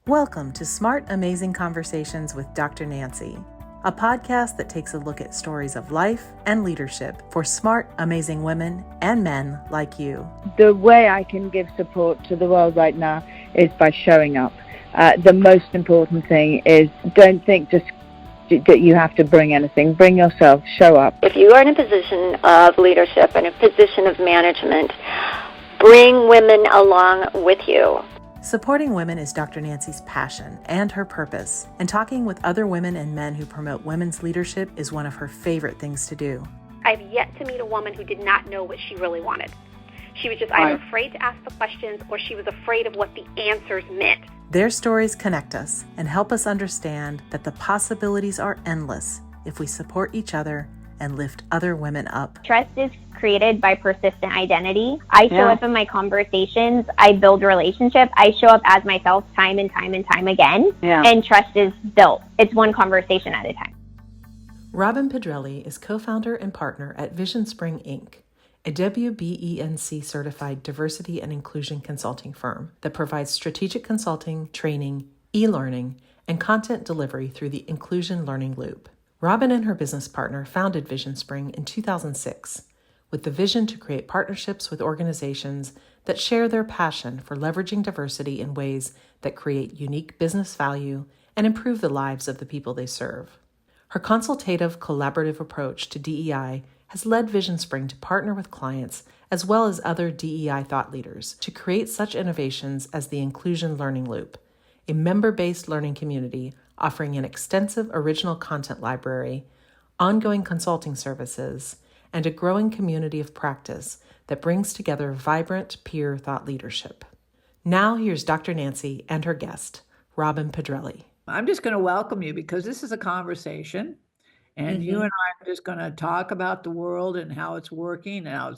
Welcome to Smart, Amazing Conversations with Dr. Nancy, a podcast that takes a look at stories of life and leadership for smart, amazing women and men like you. The way I can give support to the world right now is by showing up. The most important thing is don't think just that you have to bring anything. Bring yourself, show up. If you are in a position of leadership and a position of management, bring women along with you. Supporting women is Dr. Nancy's passion and her purpose, and talking with other women and men who promote women's leadership is one of her favorite things to do. I've yet to meet a woman who did not know what she really wanted. She was just either afraid to ask the questions or she was afraid of what the answers meant. Their stories connect us and help us understand that the possibilities are endless if we support each other and lift other women up. Trust is created by persistent identity. I show up in my conversations. I build relationships. I show up as myself time and time and time again. And trust is built. It's one conversation at a time. Robin Pedrelli is co-founder and partner at VisionSpring Inc., a WBENC certified diversity and inclusion consulting firm that provides strategic consulting, training, e-learning, and content delivery through the inclusion learning loop. Robin and her business partner founded VisionSpring in 2006 with the vision to create partnerships with organizations that share their passion for leveraging diversity in ways that create unique business value and improve the lives of the people they serve. Her consultative, collaborative approach to DEI has led VisionSpring to partner with clients as well as other DEI thought leaders to create such innovations as the Inclusion Learning Loop, a member-based learning community offering an extensive original content library, ongoing consulting services, and a growing community of practice that brings together vibrant peer thought leadership. Now here's Dr. Nancy and her guest, Robin Pedrelli. I'm just going to welcome you because this is a conversation, and you and I are just going to talk about the world and how it's working and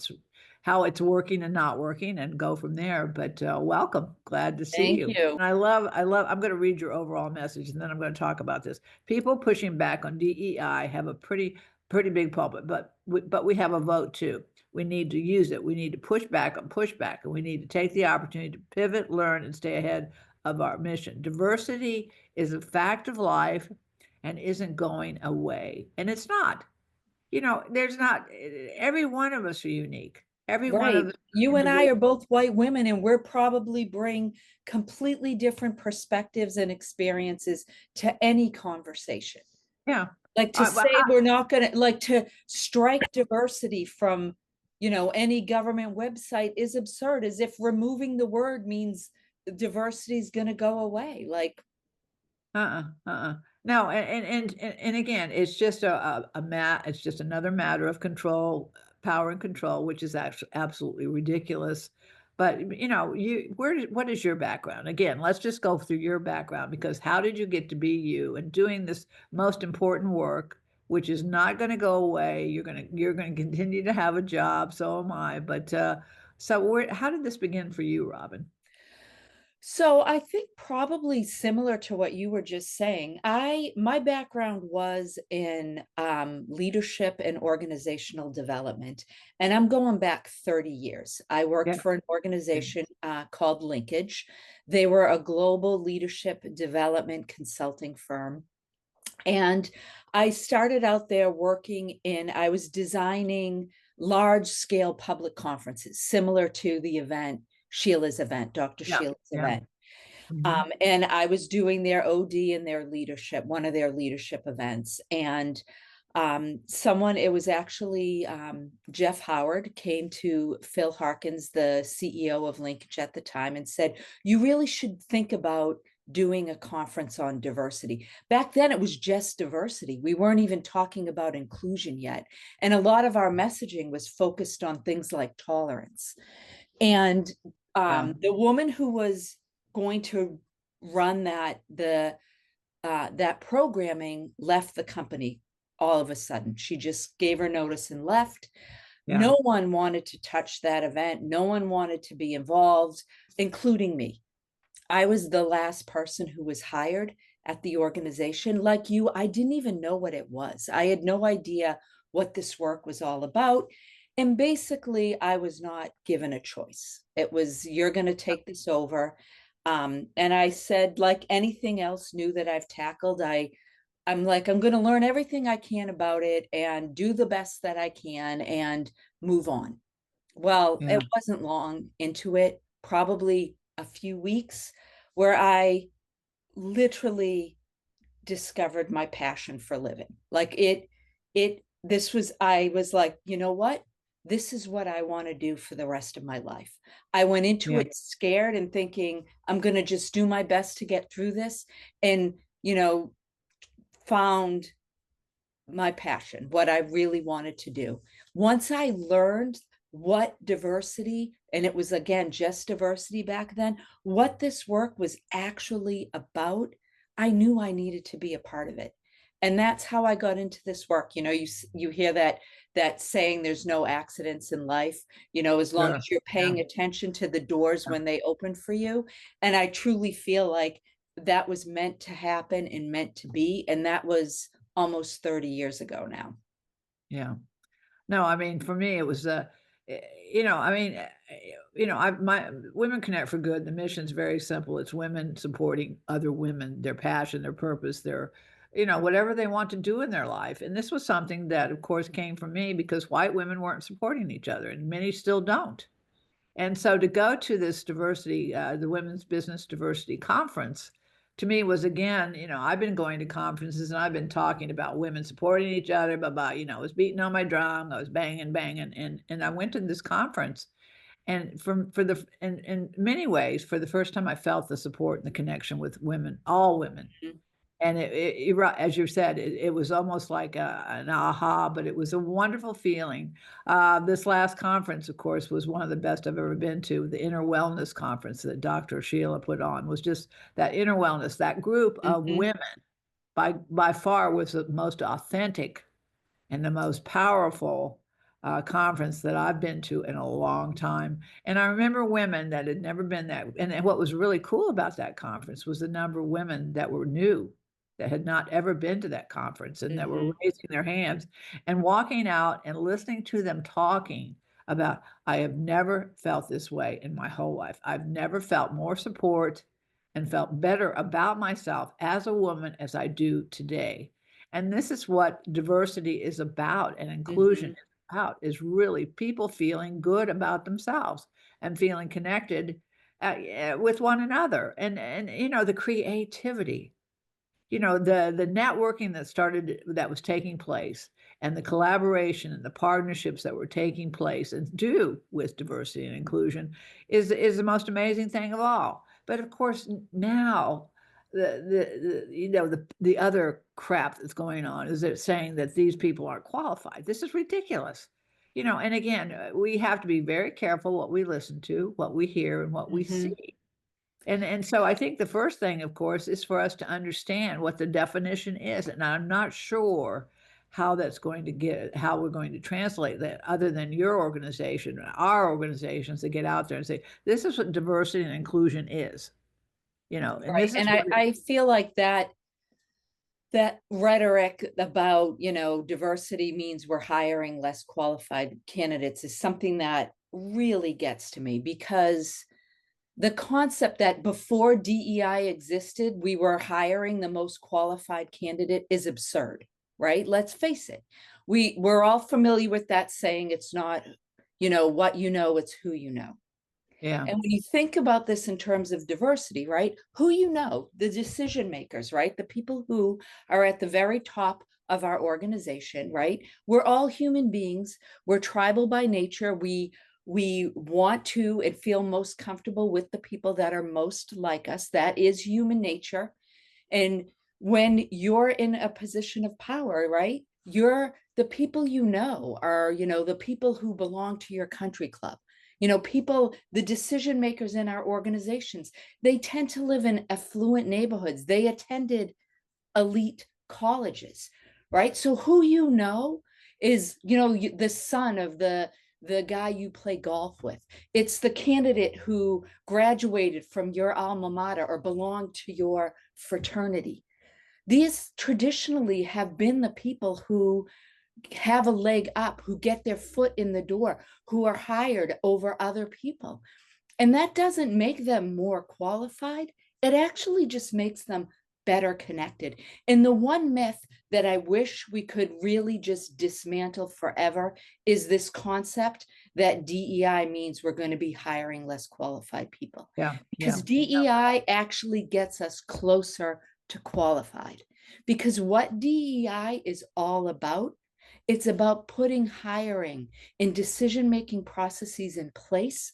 how it's working and not working, and go from there. But welcome, glad to see you. Thank you. And I love. I'm going to read your overall message, and then I'm going to talk about this. People pushing back on DEI have a pretty big pulpit, but we have a vote too. We need to use it. We need to push back on pushback, and we need to take the opportunity to pivot, learn, and stay ahead of our mission. Diversity is a fact of life and isn't going away. And it's not. There's not, every one of us are unique. Every one of us. You and I are both white women, and we're probably bring completely different perspectives and experiences to any conversation. Yeah. Like to say we're not going to, like to strike diversity from, any government website is absurd, as if removing the word means diversity is going to go away. Like, No, and again, it's just it's just another matter of control, power and control, which is actually absolutely ridiculous. But what is your background? Again, let's just go through your background, because how did you get to be you and doing this most important work, which is not going to go away? You're going to continue to have a job. So am I. But how did this begin for you, Robin? So I think probably similar to what you were just saying. My background was in leadership and organizational development, and I'm going back 30 years. I worked for an organization called Linkage. They were a global leadership development consulting firm. And I started out there I was designing large scale public conferences, similar to the event, Sheila's event, Dr. Sheila's event. And I was doing their OD and their leadership, one of their leadership events. And it was actually Jeff Howard came to Phil Harkins, the CEO of Linkage at the time, and said, you really should think about doing a conference on diversity. Back then, it was just diversity. We weren't even talking about inclusion yet. And a lot of our messaging was focused on things like tolerance. And the woman who was going to run that programming left the company all of a sudden. She just gave her notice and left. No one wanted to touch that event. No one wanted to be involved, including me. I was the last person who was hired at the organization. Like you, I didn't even know what it was. I had no idea what this work was all about. And basically, I was not given a choice. It was, you're going to take this over. And I said, like anything else new that I've tackled, I'm like, I'm going to learn everything I can about it and do the best that I can and move on. Well, Yeah. it wasn't long into it, probably a few weeks, where I literally discovered my passion for living. Like I was like, you know what? This is what I want to do for the rest of my life. I went into Yeah. it scared and thinking, I'm going to just do my best to get through this. And, found my passion, what I really wanted to do. Once I learned what diversity, and it was again just diversity back then, what this work was actually about, I knew I needed to be a part of it. And that's how I got into this work. You hear that saying, there's no accidents in life, as long Sure. as you're paying attention to the doors when they open for you. And I truly feel like that was meant to happen and meant to be. And that was almost 30 years ago now. Yeah. No, I mean, for me, it was, my Women Connect for Good, the mission's very simple. It's women supporting other women, their passion, their purpose, their, whatever they want to do in their life. And this was something that, of course, came from me because white women weren't supporting each other, and many still don't. And so to go to this diversity, the Women's Business Diversity Conference, to me was again, I've been going to conferences and I've been talking about women supporting each other, I was beating on my drum, I was banging, and I went to this conference, and in many ways, for the first time, I felt the support and the connection with women, all women. Mhm. And as you said, it was almost like an aha, but it was a wonderful feeling. This last conference, of course, was one of the best I've ever been to. The Inner Wellness Conference that Dr. Sheila put on was just that inner wellness. That group of women, by far, was the most authentic and the most powerful conference that I've been to in a long time. And I remember women that had never been that. And what was really cool about that conference was the number of women that were new, that had not ever been to that conference, and that were raising their hands and walking out and listening to them talking about, I have never felt this way in my whole life. I've never felt more support and felt better about myself as a woman as I do today. And this is what diversity is about, and inclusion is about, is really people feeling good about themselves and feeling connected with one another. And the creativity, the networking that was taking place, and the collaboration and the partnerships that were taking place and do with diversity and inclusion is the most amazing thing of all. But of course, now the other crap that's going on is that saying that these people aren't qualified. This is ridiculous. And again, we have to be very careful what we listen to, what we hear, and what we see. And so I think the first thing, of course, is for us to understand what the definition is. And I'm not sure how we're going to translate that, other than your organization, our organizations, to get out there and say, this is what diversity and inclusion is. And Right. this is And I feel like that rhetoric about, diversity means we're hiring less qualified candidates is something that really gets to me, because the concept that before DEI existed, we were hiring the most qualified candidate is absurd, right? Let's face it. We're all familiar with that saying. It's not, what you know, it's who you know. Yeah. And when you think about this in terms of diversity, right? Who the decision makers, right? The people who are at the very top of our organization, right? We're all human beings. We're tribal by nature. We want to and feel most comfortable with the people that are most like us. That is human nature. And when you're in a position of power, right? The people are, the people who belong to your country club. People, the decision makers in our organizations, they tend to live in affluent neighborhoods. They attended elite colleges, right? So who is, the son of the guy you play golf with. It's the candidate who graduated from your alma mater or belonged to your fraternity. These traditionally have been the people who have a leg up, who get their foot in the door, who are hired over other people. And that doesn't make them more qualified. It actually just makes them better connected. And the one myth that I wish we could really just dismantle forever is this concept that DEI means we're going to be hiring less qualified people. Yeah. Because DEI actually gets us closer to qualified. Because what DEI is all about, it's about putting hiring and decision-making processes in place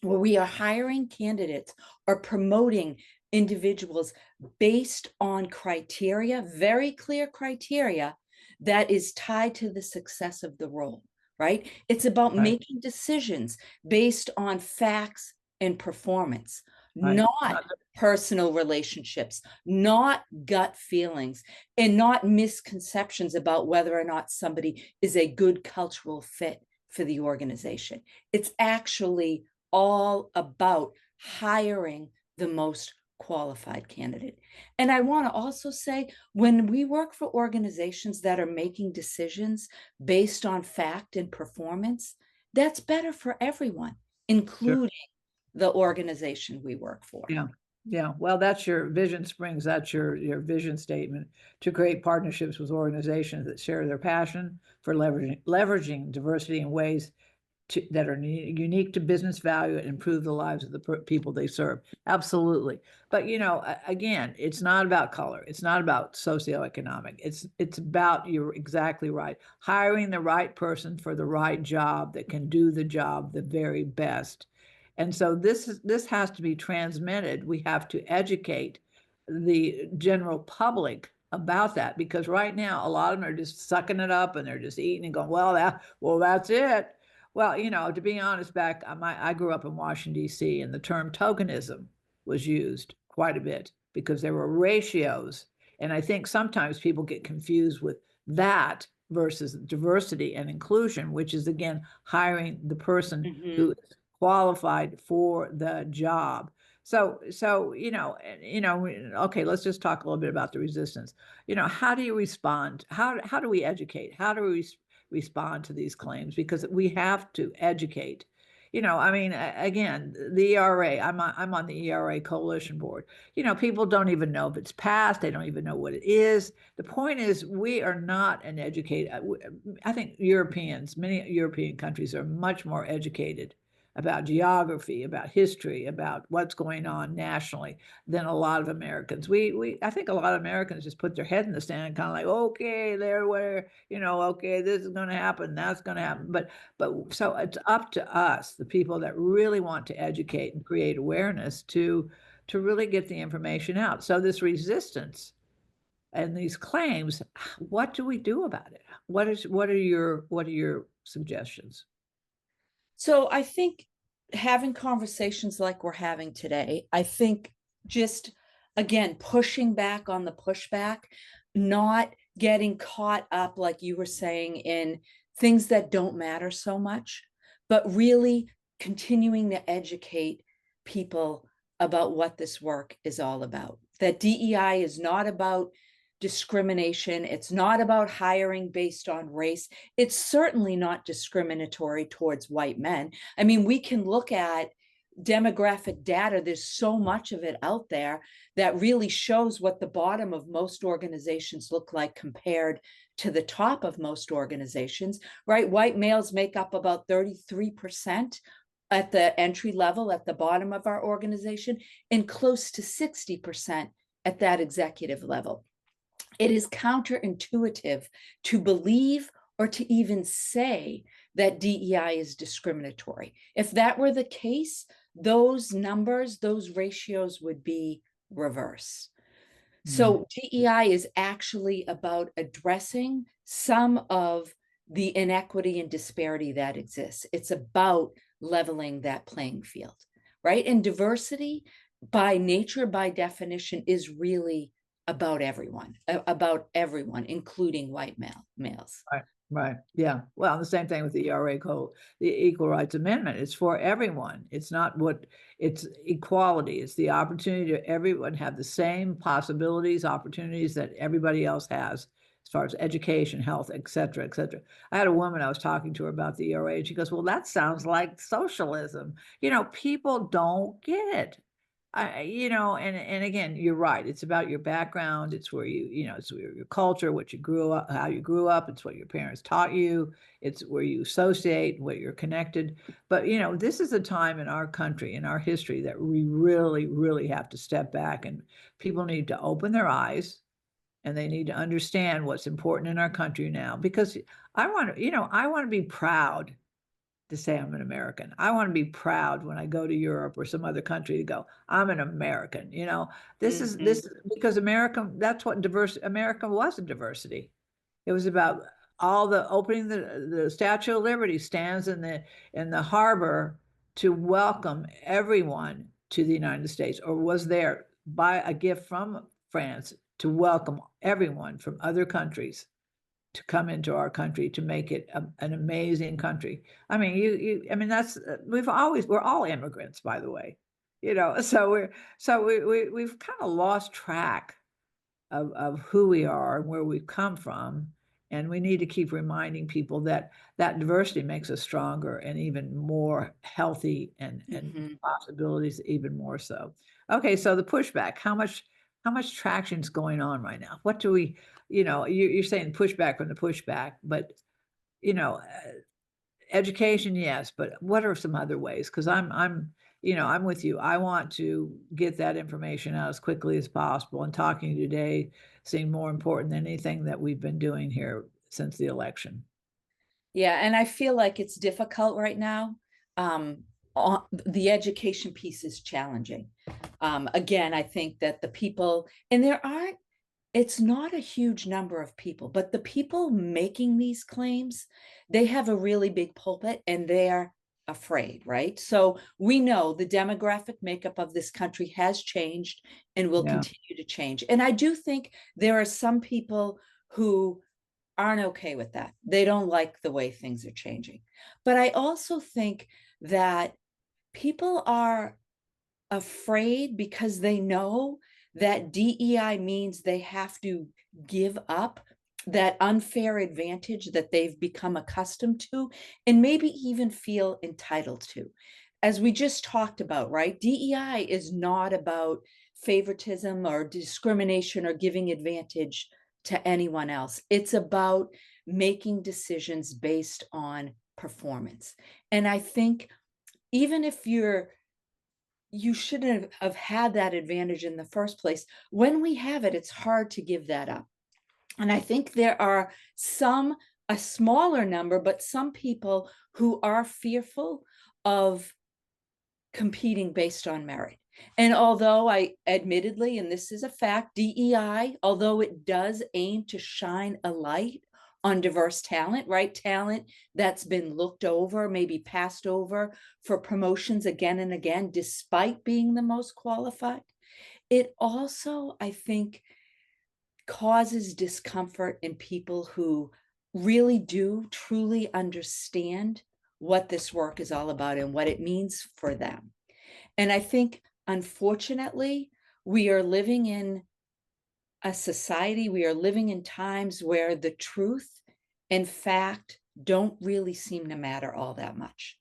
where we are hiring candidates or promoting individuals based on criteria, very clear criteria that is tied to the success of the role, right? It's about making decisions based on facts and performance, not personal relationships, not gut feelings, and not misconceptions about whether or not somebody is a good cultural fit for the organization. It's actually all about hiring the most qualified candidate. And I want to also say, when we work for organizations that are making decisions based on fact and performance, that's better for everyone, including the organization we work for. Yeah. Yeah. Well, that's your VisionSprings. That's your vision statement, to create partnerships with organizations that share their passion for leveraging diversity in ways that are unique to business value and improve the lives of the people they serve. Absolutely. But, again, it's not about color. It's not about socioeconomic. It's about, you're exactly right, hiring the right person for the right job that can do the job the very best. And so this has to be transmitted. We have to educate the general public about that, because right now a lot of them are just sucking it up and they're just eating and going, well, that's it. Well, to be honest, I grew up in Washington, D.C., and the term tokenism was used quite a bit because there were ratios. And I think sometimes people get confused with that versus diversity and inclusion, which is, again, hiring the person who is qualified for the job. So, okay, let's just talk a little bit about the resistance. How do you respond? How do we educate? How do we respond to these claims? Because we have to educate. Again, the ERA, I'm on the ERA coalition board. People don't even know if it's passed. They don't even know what it is. The point is, we are not an educated. I think many European countries are much more educated about geography, about history, about what's going on nationally than a lot of Americans. I think a lot of Americans just put their head in the sand and kind of like, okay, okay, this is going to happen, that's going to happen. But so it's up to us, the people that really want to educate and create awareness, to really get the information out. So this resistance and these claims, what do we do about it? What are your suggestions? So I think having conversations like we're having today, I think just, again, pushing back on the pushback, not getting caught up, like you were saying, in things that don't matter so much, but really continuing to educate people about what this work is all about. That DEI is not about discrimination. It's not about hiring based on race. It's certainly not discriminatory towards white men. I mean, we can look at demographic data. There's so much of it out there that really shows what the bottom of most organizations look like compared to the top of most organizations, right? White males make up about 33% at the entry level at the bottom of our organization, and close to 60% at that executive level. It is counterintuitive to believe or to even say that DEI is discriminatory. If that were the case, those numbers, those ratios would be reverse. So DEI is actually about addressing some of the inequity and disparity that exists. It's about leveling that playing field, right? And diversity, by nature, by definition, is really about everyone, including white males. Right. Yeah. Well, the same thing with the ERA code, the Equal Rights Amendment. It's for everyone. It's equality. It's the opportunity to everyone have the same possibilities, opportunities that everybody else has. as far as education, health, et cetera, et cetera. I had a woman, I was talking to her about the ERA, and she goes, well, that sounds like socialism. People don't get it. And again, you're right. It's about your background. It's where it's your culture, what you grew up, how you grew up. It's what your parents taught you. It's where you associate, what you're connected. But, this is a time in our country, in our history, that we really, really have to step back, and people need to open their eyes, and they need to understand what's important in our country now, because I want to be proud to say I'm an American. I want to be proud when I go to Europe or some other country to go, I'm an American. This is because that's what America was, a diversity. It was about all the opening the Statue of Liberty stands in the harbor to welcome everyone to the United States, or was there by a gift from France to welcome everyone from other countries to come into our country, to make it an amazing country. I mean, we're all immigrants, by the way, so we've kind of lost track of who we are and where we've come from. And we need to keep reminding people that diversity makes us stronger and even more healthy, and possibilities even more so. Okay, so the pushback, how much traction is going on right now? What do we, you're saying pushback from the pushback, but education, yes, but what are some other ways? Because I'm with you. I want to get that information out as quickly as possible, and talking to you today seemed more important than anything that we've been doing here since the election. Yeah, and I feel like it's difficult right now. The education piece is challenging. Again, I think that the people, and it's not a huge number of people, but the people making these claims, they have a really big pulpit and they're afraid, right? So we know the demographic makeup of this country has changed and will continue to change. And I do think there are some people who aren't okay with that. They don't like the way things are changing. But I also think that people are afraid because they know that DEI means they have to give up that unfair advantage that they've become accustomed to, and maybe even feel entitled to. As we just talked about, right? DEI is not about favoritism or discrimination or giving advantage to anyone else. It's about making decisions based on performance. And I think even if you shouldn't have had that advantage in the first place, when we have it, it's hard to give that up. And I think there are a smaller number, but some people who are fearful of competing based on merit. And although I admittedly, and this is a fact, DEI, although it does aim to shine a light on diverse talent, right? Talent that's been looked over, maybe passed over for promotions again and again, despite being the most qualified. It also, I think, causes discomfort in people who really do truly understand what this work is all about and what it means for them. And I think, unfortunately, we are living in a society, we are living in times where the truth and fact don't really seem to matter all that much.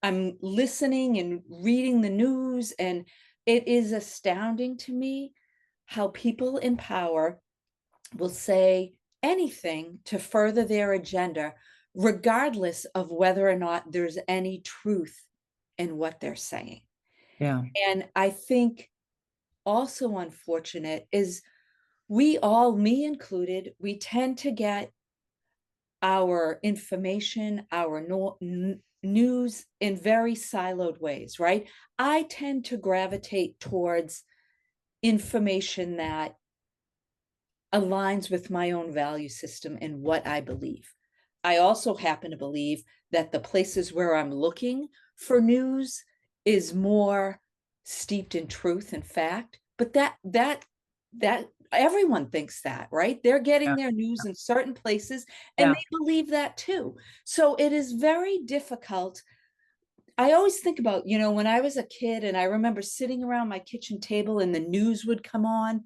I'm listening and reading the news, and it is astounding to me how people in power will say anything to further their agenda, regardless of whether or not there's any truth in what they're saying. Yeah. And I think also unfortunate is we all, me included, we tend to get our information, our news in very siloed ways, right? I tend to gravitate towards information that aligns with my own value system and what I believe. I also happen to believe that the places where I'm looking for news is more steeped in truth and fact, but that everyone thinks that, right? They're getting their news in certain places and they believe that too. So it is very difficult. I always think about, when I was a kid and I remember sitting around my kitchen table and the news would come on,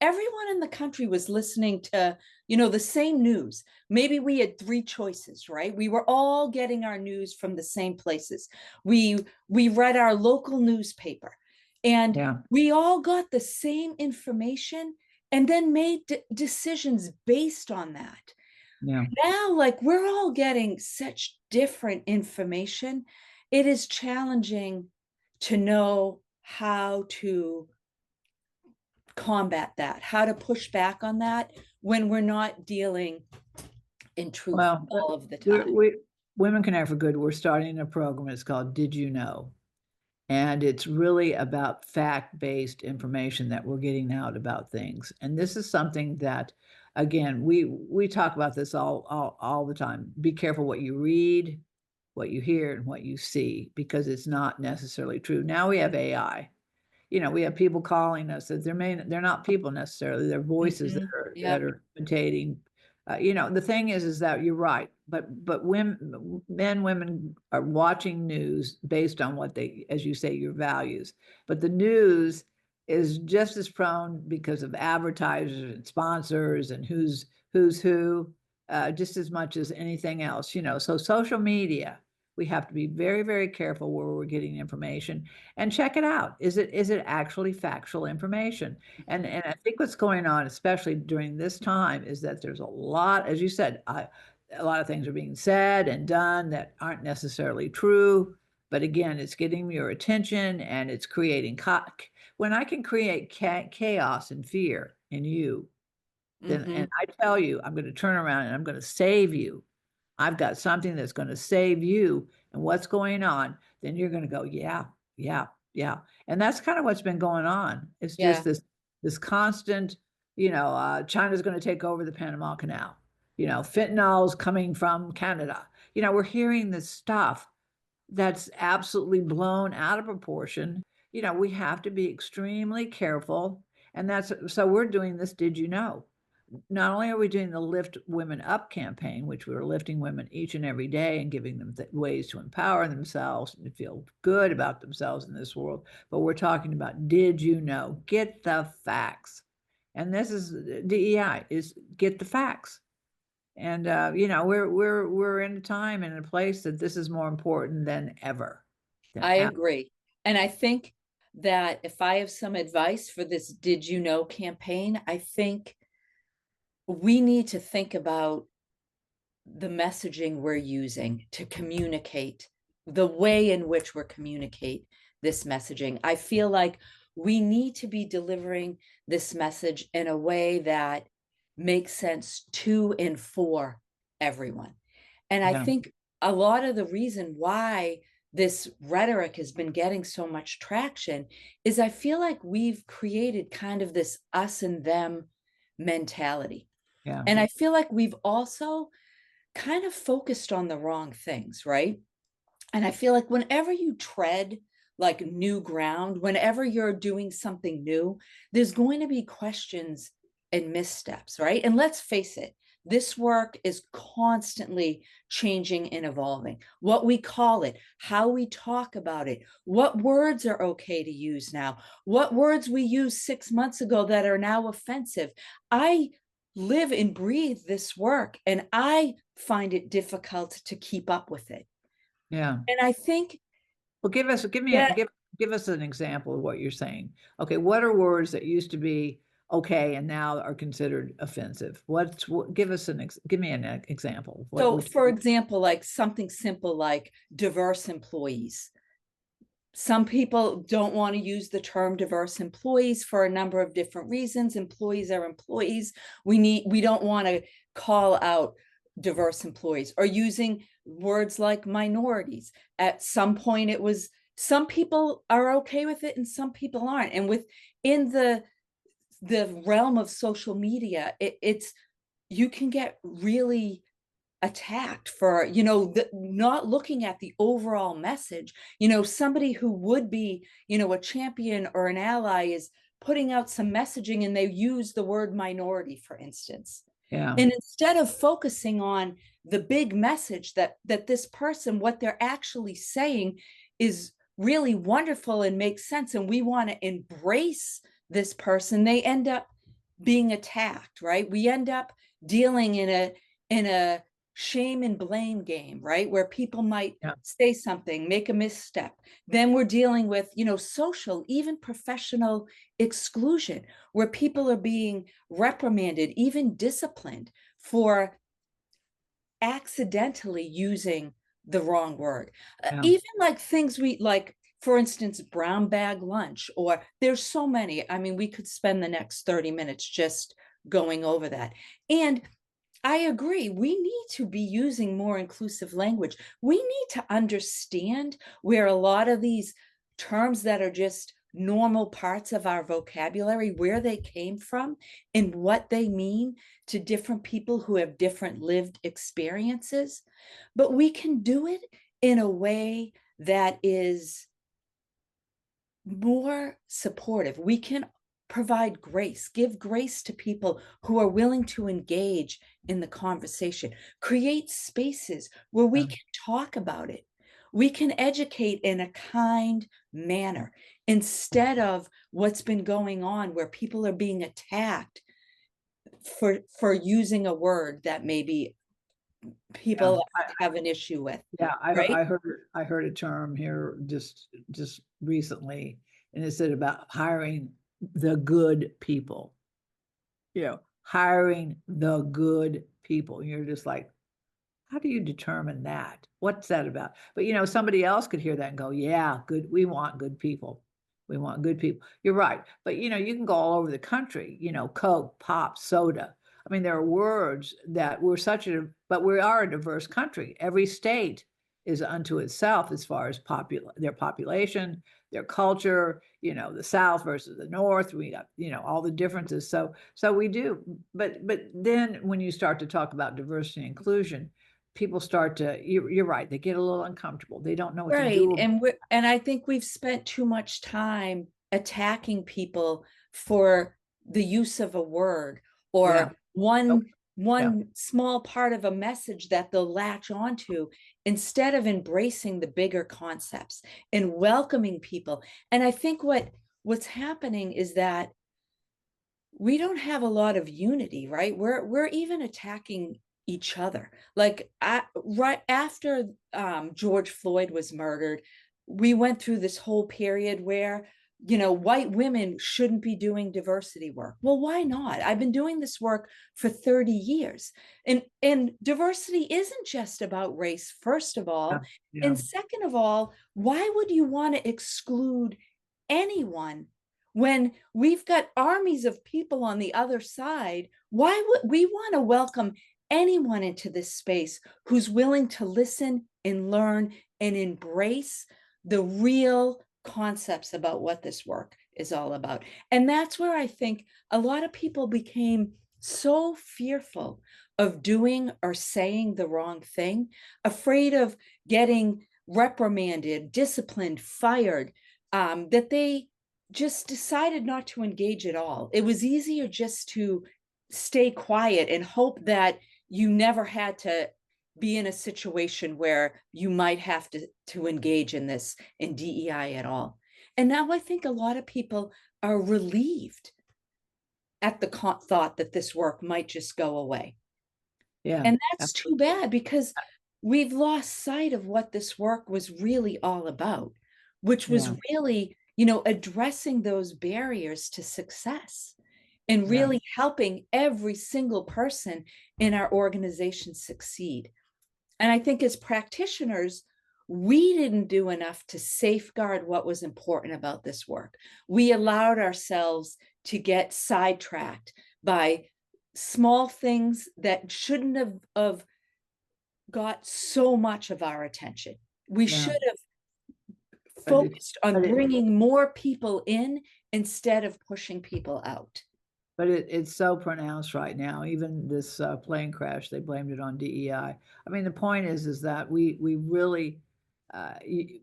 everyone in the country was listening to, the same news. Maybe we had 3 choices, right? We were all getting our news from the same places. We read our local newspaper, and we all got the same information and then made decisions based on that. Yeah. Now, like, we're all getting such different information. It is challenging to know how to combat that, how to push back on that when we're not dealing in truth all of the time. Women Connect for Good, we're starting a program. It's called Did You Know? And it's really about fact-based information that we're getting out about things. And this is something that, again, we talk about this all the time. Be careful what you read, what you hear, and what you see, because it's not necessarily true. Now we have AI. We have people calling us that they're not people necessarily. They're voices that are imitating. The thing is that you're right, but women are watching news based on what they, as you say, your values. But the news is just as prone because of advertisers and sponsors and who's who, just as much as anything else. So social media, we have to be very, very careful where we're getting information and check it out. Is it actually factual information? And I think what's going on, especially during this time, is that there's a lot, as you said, a lot of things are being said and done that aren't necessarily true. But again, it's getting your attention and it's creating when I can create chaos and fear in you, then and I tell you, I'm going to turn around and I'm going to save you. I've got something that's going to save you and what's going on, then you're going to go, yeah. And that's kind of what's been going on. It's just this constant, China's going to take over the Panama Canal. Fentanyl's coming from Canada. We're hearing this stuff that's absolutely blown out of proportion. We have to be extremely careful. And so we're doing this, Did You Know? Not only are we doing the Lift Women Up campaign, which we're lifting women each and every day and giving them ways to empower themselves and to feel good about themselves in this world, but we're talking about, did you know? Get the facts. And this is DEI, is get the facts. And we're in a time and a place that this is more important than ever. I agree. And I think that if I have some advice for this Did You Know campaign, I think we need to think about the messaging we're using to communicate, the way in which we're communicate this messaging. I feel like we need to be delivering this message in a way that makes sense to and for everyone. And I think a lot of the reason why this rhetoric has been getting so much traction is I feel like we've created kind of this us and them mentality. Yeah. And I feel like we've also kind of focused on the wrong things, right? And I feel like whenever you tread like new ground, whenever you're doing something new, there's going to be questions and missteps, right? And let's face it, this work is constantly changing and evolving. What we call it, how we talk about it, what words are okay to use now, what words we used 6 months ago that are now offensive. I live and breathe this work, and I find it difficult to keep up with it. Yeah. And I think, well, give us an example of what you're saying. Okay, what are words that used to be okay and now are considered offensive? Give me an example. So, for example, like something simple like diverse employees. Some people don't want to use the term diverse employees for a number of different reasons. Employees are employees. We don't want to call out diverse employees, or using words like minorities. At some point, it was, some people are okay with it and some people aren't. And within the realm of social media, it's you can get really attacked for not looking at the overall message. Somebody who would be a champion or an ally is putting out some messaging and they use the word minority, for instance. Yeah. And instead of focusing on the big message that this person, what they're actually saying is really wonderful and makes sense, and we want to embrace this person, they end up being attacked, right? We end up dealing in a shame and blame game, right? Where people might say something, make a misstep. Then we're dealing with, social, even professional exclusion, where people are being reprimanded, even disciplined for accidentally using the wrong word. Even like things like, for instance, brown bag lunch, or there's so many. I mean, we could spend the next 30 minutes just going over that. And I agree. We need to be using more inclusive language. We need to understand where a lot of these terms that are just normal parts of our vocabulary, where they came from and what they mean to different people who have different lived experiences. But we can do it in a way that is more supportive. We can provide grace, give grace to people who are willing to engage in the conversation, create spaces where we can talk about it. We can educate in a kind manner instead of what's been going on where people are being attacked for using a word that maybe people have an issue with. Yeah, right? I heard a term here just recently, and it said about hiring the good people. Hiring the good people. You're just like, how do you determine that? What's that about? But somebody else could hear that and go, yeah, good. We want good people. We want good people. You're right. But you can go all over the country, Coke, pop, soda. I mean, there are words that but we are a diverse country. Every state is unto itself as far as their population, their culture, the South versus the North. We got, all the differences. So we do. But then when you start to talk about diversity and inclusion, people start to, you're right, they get a little uncomfortable. They don't know what to do. And I think we've spent too much time attacking people for the use of a word or one small part of a message that they'll latch onto, instead of embracing the bigger concepts and welcoming people. And I think what's happening is that we don't have a lot of unity, right? We're even attacking each other. Like right after George Floyd was murdered, we went through this whole period where white women shouldn't be doing diversity work. Well, why not? I've been doing this work for 30 years. And diversity isn't just about race, first of all. And second of all, why would you want to exclude anyone when we've got armies of people on the other side? Why would we want to welcome anyone into this space who's willing to listen and learn and embrace the real concepts about what this work is all about? And that's where I think a lot of people became so fearful of doing or saying the wrong thing, afraid of getting reprimanded, disciplined, fired, that they just decided not to engage at all. It was easier just to stay quiet and hope that you never had to be in a situation where you might have to engage in DEI at all. And now I think a lot of people are relieved at the thought that this work might just go away. Yeah. And that's too bad, because we've lost sight of what this work was really all about, which was really, addressing those barriers to success and really helping every single person in our organization succeed. And I think as practitioners, we didn't do enough to safeguard what was important about this work. We allowed ourselves to get sidetracked by small things that shouldn't have got so much of our attention. We should have focused on bringing more people in instead of pushing people out. But it's so pronounced right now. Even this plane crash, they blamed it on DEI. I mean, the point is that we really,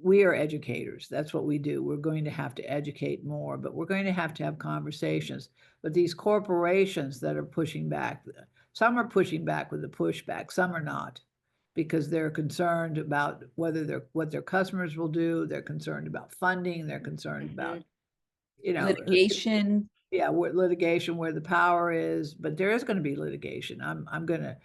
we are educators. That's what we do. We're going to have to educate more, but we're going to have conversations. But these corporations that are pushing back, some are pushing back with the pushback, some are not, because they're concerned about what their customers will do. They're concerned about funding. They're concerned about, litigation. Yeah, where litigation, where the power is, but there is going to be litigation. I'm going to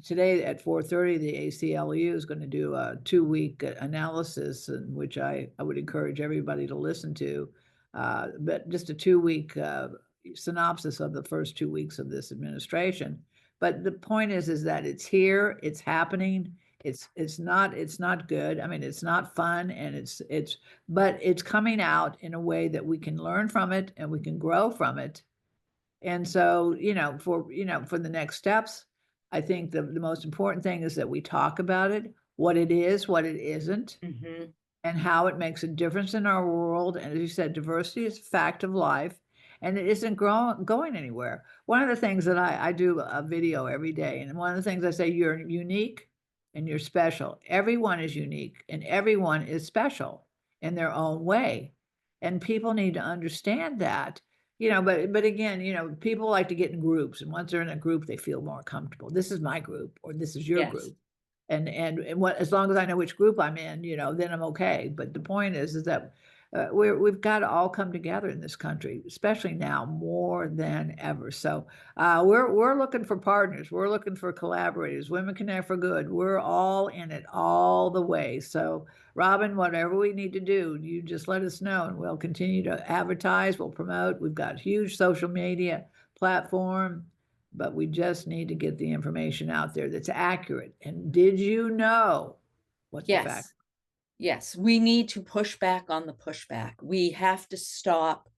today at 4:30, the ACLU is going to do a 2-week analysis, in which I would encourage everybody to listen to, but just a 2-week synopsis of the first 2 weeks of this administration. But the point is that it's here, it's happening. It's not good. I mean, it's not fun, and but it's coming out in a way that we can learn from it and we can grow from it. And so, for the next steps, I think the most important thing is that we talk about it, what it is, what it isn't, and how it makes a difference in our world. And as you said, diversity is a fact of life, and it isn't going anywhere. One of the things that I do a video every day, and one of the things I say, you're unique and you're special. Everyone is unique and everyone is special in their own way. And people need to understand that. But again, people like to get in groups, and once they're in a group, they feel more comfortable. This is my group, or this is your group. And what, as long as I know which group I'm in, then I'm okay. But the point is that we've got to all come together in this country, especially now more than ever. So we're looking for partners. We're looking for collaborators. Women Connect for Good. We're all in it all the way. So Robin, whatever we need to do, you just let us know, and we'll continue to advertise. We'll promote. We've got huge social media platform. But we just need to get the information out there that's accurate. And did you know what's the fact? Yes, we need to push back on the pushback. We have to stop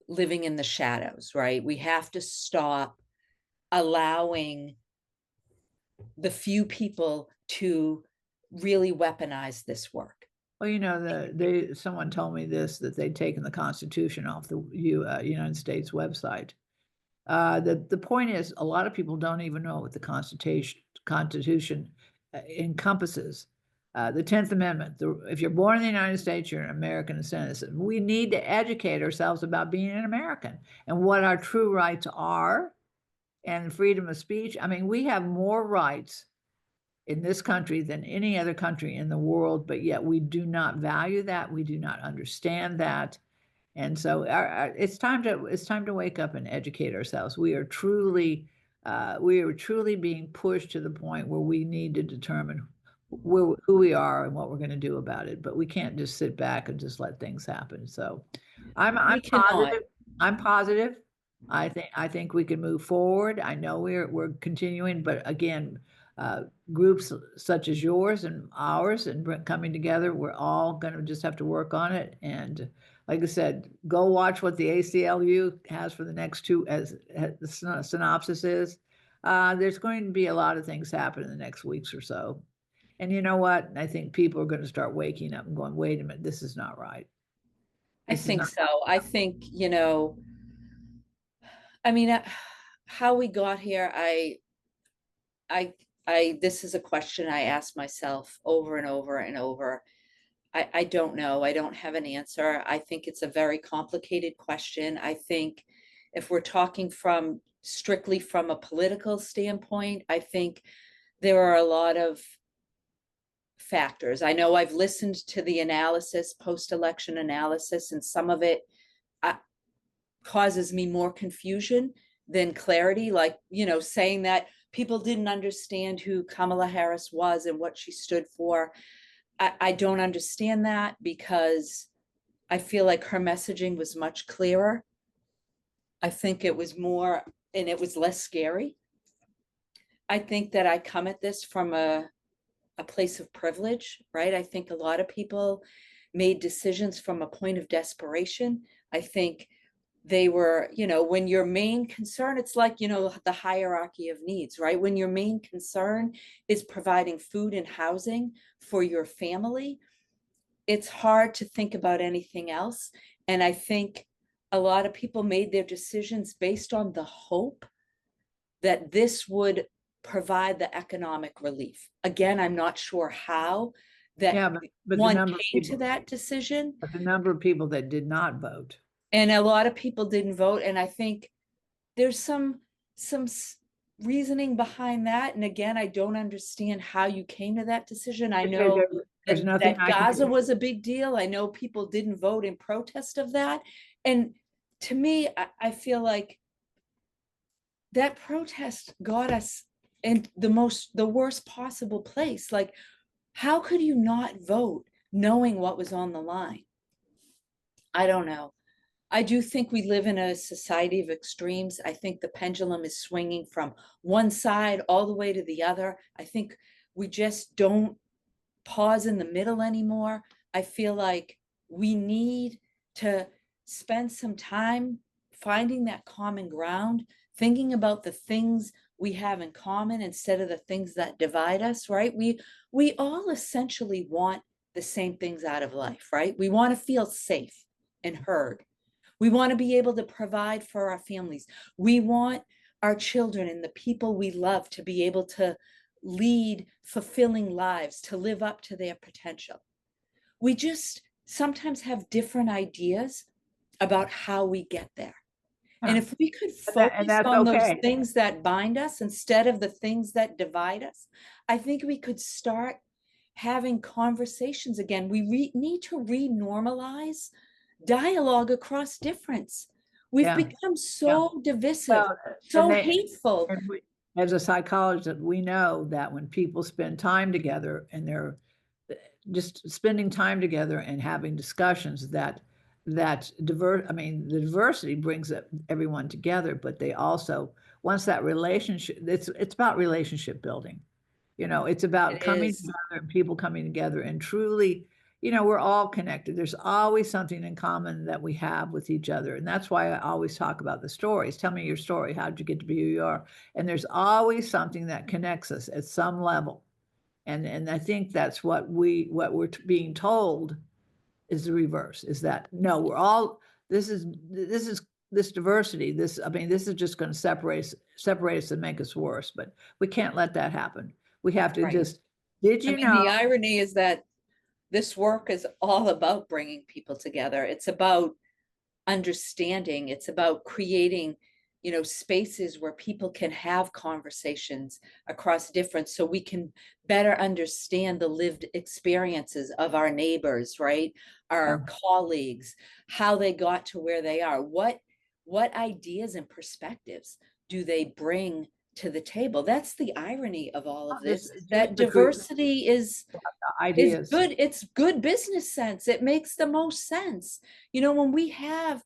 living in the shadows, right? We have to stop allowing the few people to really weaponize this work. Well, someone told me that they'd taken the Constitution off the United States website. The point is, a lot of people don't even know what the Constitution encompasses. The 10th Amendment, if you're born in the United States, you're an American citizen. We need to educate ourselves about being an American and what our true rights are, and freedom of speech. I mean, we have more rights in this country than any other country in the world, but yet we do not value that. We do not understand that. And so it's time to wake up and educate ourselves. We are truly being pushed to the point where we need to determine who we are and what we're going to do about it. But we can't just sit back and just let things happen. So I'm positive. I'm positive. I think we can move forward. I know we're continuing, but again, groups such as yours and ours and coming together, we're all going to just have to work on it. And like I said, go watch what the ACLU has for the next 2, as the synopsis is. There's going to be a lot of things happen in the next weeks or so. And you know what? I think people are going to start waking up and going, wait a minute, this is not right. I think so. I think, I mean, how we got here, this is a question I ask myself over and over and over. I don't know. I don't have an answer. I think it's a very complicated question. I think if we're talking strictly from a political standpoint, I think there are a lot of factors. I know I've listened to the analysis, post-election analysis, and some of it causes me more confusion than clarity. Like, saying that people didn't understand who Kamala Harris was and what she stood for. I don't understand that, because I feel like her messaging was much clearer. I think it was more, and it was less scary. I think that I come at this from a place of privilege, right? I think a lot of people made decisions from a point of desperation. I think they were, when your main concern, it's like, the hierarchy of needs, right? When your main concern is providing food and housing for your family, it's hard to think about anything else. And I think a lot of people made their decisions based on the hope that this would provide the economic relief. Again, I'm not sure how that but one came to that decision. But the number of people that did not vote. And a lot of people didn't vote. And I think there's some reasoning behind that. And again, I don't understand how you came to that decision. I know that Gaza was a big deal. I know people didn't vote in protest of that. And to me, I feel like that protest got us in the worst possible place. Like, how could you not vote knowing what was on the line? I don't know. I do think we live in a society of extremes. I think the pendulum is swinging from one side all the way to the other. I think we just don't pause in the middle anymore. I feel like we need to spend some time finding that common ground, thinking about the things we have in common instead of the things that divide us, right? We all essentially want the same things out of life, right? We want to feel safe and heard. We want to be able to provide for our families. We want our children and the people we love to be able to lead fulfilling lives, to live up to their potential. We just sometimes have different ideas about how we get there. And if we could focus on those things that bind us instead of the things that divide us, I think we could start having conversations again. We need to re-normalize dialogue across difference. We've become so divisive, so hateful. As a psychologist, we know that when people spend time together and they're just spending time together and having discussions, the diversity brings everyone together, but they also, once that relationship, it's about relationship building. It's about coming together and people coming together and truly, we're all connected. There's always something in common that we have with each other. And that's why I always talk about the stories. Tell me your story. How'd you get to be who you are? And there's always something that connects us at some level. And I think that's what we're being told is the reverse, is that no, we're all, this diversity, this is just going to separate us and make us worse. But we can't let that happen. We have to just, know? The irony is that this work is all about bringing people together. It's about understanding. It's about creating, spaces where people can have conversations across difference, so we can better understand the lived experiences of our neighbors, right? Our colleagues, how they got to where they are. What ideas and perspectives do they bring to the table? That's the irony of all of this, that diversity is good. It's good business sense. It makes the most sense. When we have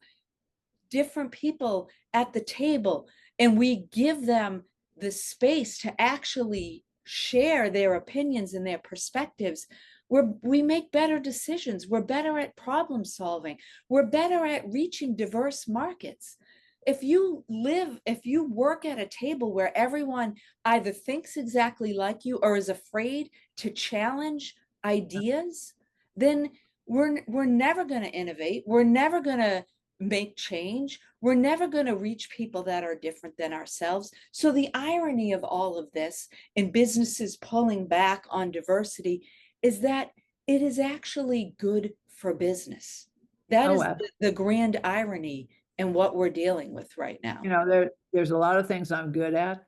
different people at the table and we give them the space to actually share their opinions and their perspectives, we make better decisions. We're better at problem solving. We're better at reaching diverse markets. If you work at a table where everyone either thinks exactly like you or is afraid to challenge ideas, then we're never going to innovate. We're never going to make change. We're never going to reach people that are different than ourselves. So the irony of all of this and businesses pulling back on diversity is that it is actually good for business. That is the grand irony in what we're dealing with right now. There's a lot of things I'm good at,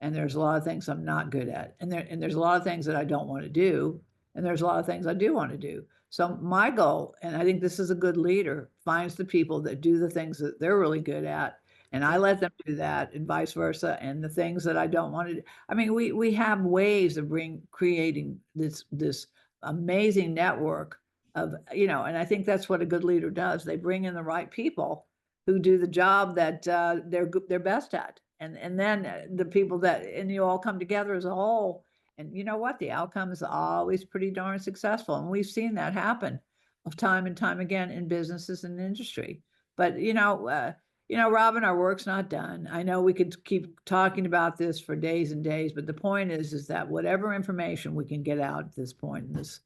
and there's a lot of things I'm not good at. And there's a lot of things that I don't want to do, and there's a lot of things I do want to do. So my goal, and I think this is a good leader, finds the people that do the things that they're really good at, and I let them do that, and vice versa. And the things that I don't want to do. I mean, we have ways of creating this amazing network of, and I think that's what a good leader does. They bring in the right people who do the job that they're best at, and then the people and you all come together as a whole. And you know what? The outcome is always pretty darn successful. And we've seen that happen of time and time again in businesses and industry. But, Robin, our work's not done. I know we could keep talking about this for days and days, but the point is that whatever information we can get out at this point, this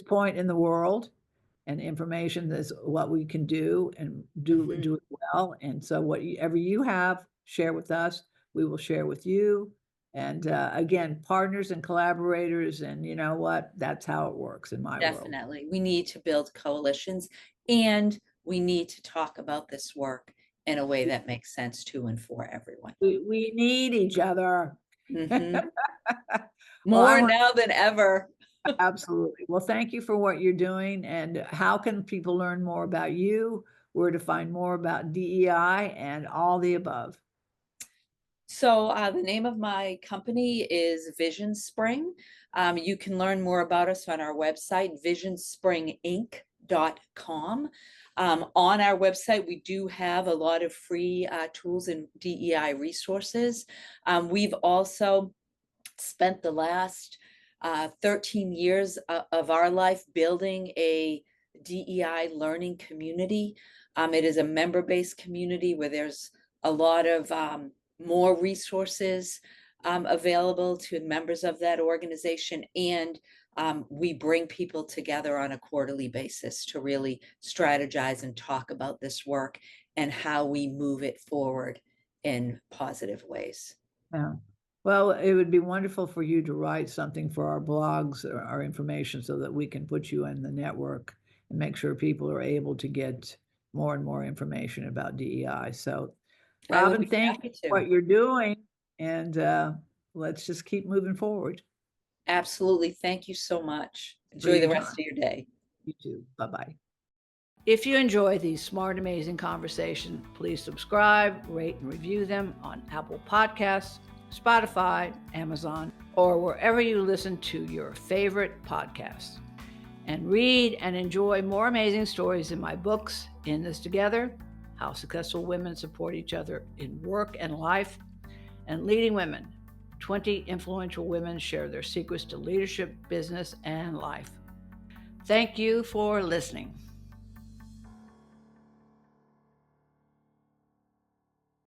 point in the world, and information is what we can do and do it well. And so whatever you have, share with us, we will share with you. And again, partners and collaborators, and you know what? That's how it works in my world. Definitely. We need to build coalitions, and we need to talk about this work in a way that makes sense to and for everyone. We need each other. More now than ever. Absolutely. Well, thank you for what you're doing. And how can people learn more about you? where to find more about DEI and all the above. So the name of my company is VisionSpring. You can learn more about us on our website, VisionSpringInc.com. On our website, we do have a lot of free tools and DEI resources. We've also spent the last 13 years of our life building a DEI learning community. It is a member-based community where there's a lot of more resources available to members of that organization, and we bring people together on a quarterly basis to really strategize and talk about this work and how we move it forward in positive ways. Yeah. Well, it would be wonderful for you to write something for our blogs or our information so that we can put you in the network and make sure people are able to get more and more information about DEI. So, Robin, thank you for what you're doing, and let's just keep moving forward. Absolutely. Thank you so much. Enjoy the rest of your day. You too. Bye-bye. If you enjoy these smart, amazing conversations, please subscribe, rate, and review them on Apple Podcasts, Spotify, Amazon, or wherever you listen to your favorite podcasts. And read and enjoy more amazing stories in my books, In This Together, How Successful Women Support Each Other in Work and Life, and Leading Women, 20 Influential Women Share Their Secrets to Leadership, Business, and Life. Thank you for listening.